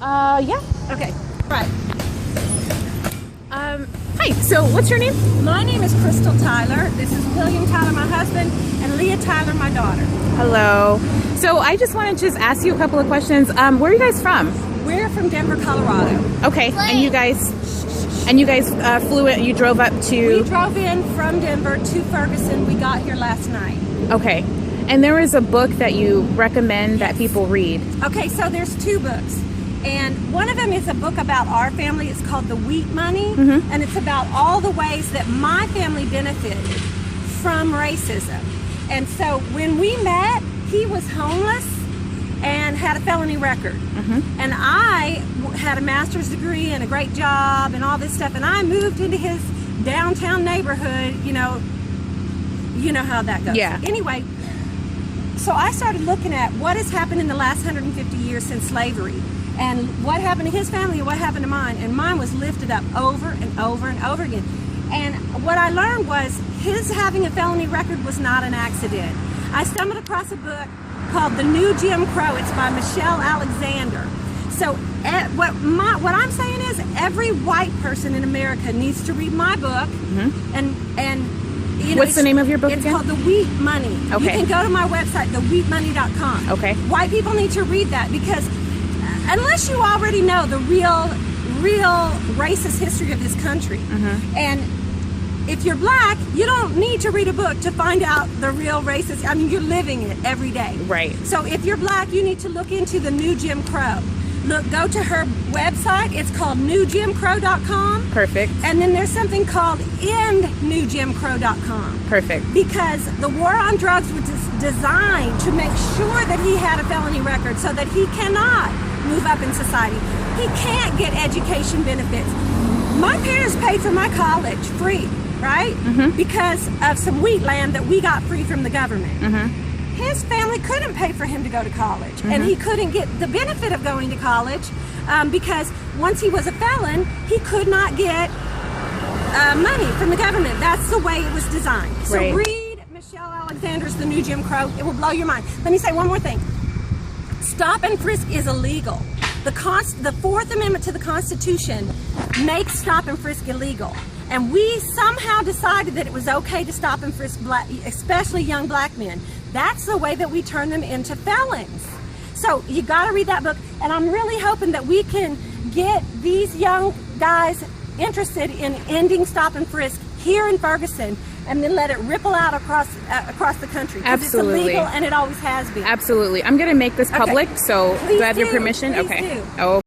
Yeah. Okay. Right. Hi, so what's your name? My name is Crystal Tyler. This is William Tyler, my husband, and Leah Tyler, my daughter. Hello. So I just wanted to just ask you a couple of questions. Where are you guys from? We're from Denver, Colorado. Okay, and you guys flew it, you drove up We to... drove in from Denver to Ferguson. We got here last night. Okay, and there is a book that you recommend that people read. Okay, so there's two books. And one of them is a book about our family. It's called The Wheat Money. And it's about all the ways that my family benefited from racism. And so when we met, he was homeless and had a felony record. And I had a master's degree and a great job and all this stuff. And I moved into his downtown neighborhood, you know how that goes. Yeah. Anyway, so I started looking at what has happened in the last 150 years since slavery. And what happened to his family and what happened to mine. And mine was lifted up over and over and over again. And what I learned was his having a felony record was not an accident. I stumbled across a book called The New Jim Crow. It's by Michelle Alexander. So what I'm saying is every white person in America needs to read my book. And you know, What's the name of your book It's again? called The Wheat Money. Okay. You can go to my website, thewheatmoney.com. Okay. White people need to read that because unless you already know the real racist history of this country, and if you're black, you don't need to read a book to find out the real racist. I mean, you're living it every day. Right. So if you're black, you need to look into the New Jim Crow. Go to her website. It's called newjimcrow.com. Perfect. And then there's something called endnewjimcrow.com. Perfect. Because the war on drugs was designed to make sure that he had a felony record so that he cannot move up in society. He can't get education benefits. My parents paid for my college free, right? Because of some wheat land that we got free from the government. His family couldn't pay for him to go to college, and he couldn't get the benefit of going to college because once he was a felon, he could not get money from the government. That's the way it was designed. So Right. read Michelle Alexander's The New Jim Crow. It will blow your mind. Let me say one more thing. Stop and frisk is illegal. The Fourth Amendment to the Constitution makes stop and frisk illegal. And we somehow decided that it was okay to stop and frisk especially young black men. That's the way that we turn them into felons. So you got to read that book. And I'm really hoping that we can get these young guys interested in ending stop and frisk here in Ferguson, and then let it ripple out across the country. 'Cause Absolutely. It's illegal and it always has been. Absolutely. I'm going to make this public, so Please do I have your do. permission? Please Okay. do. Oh.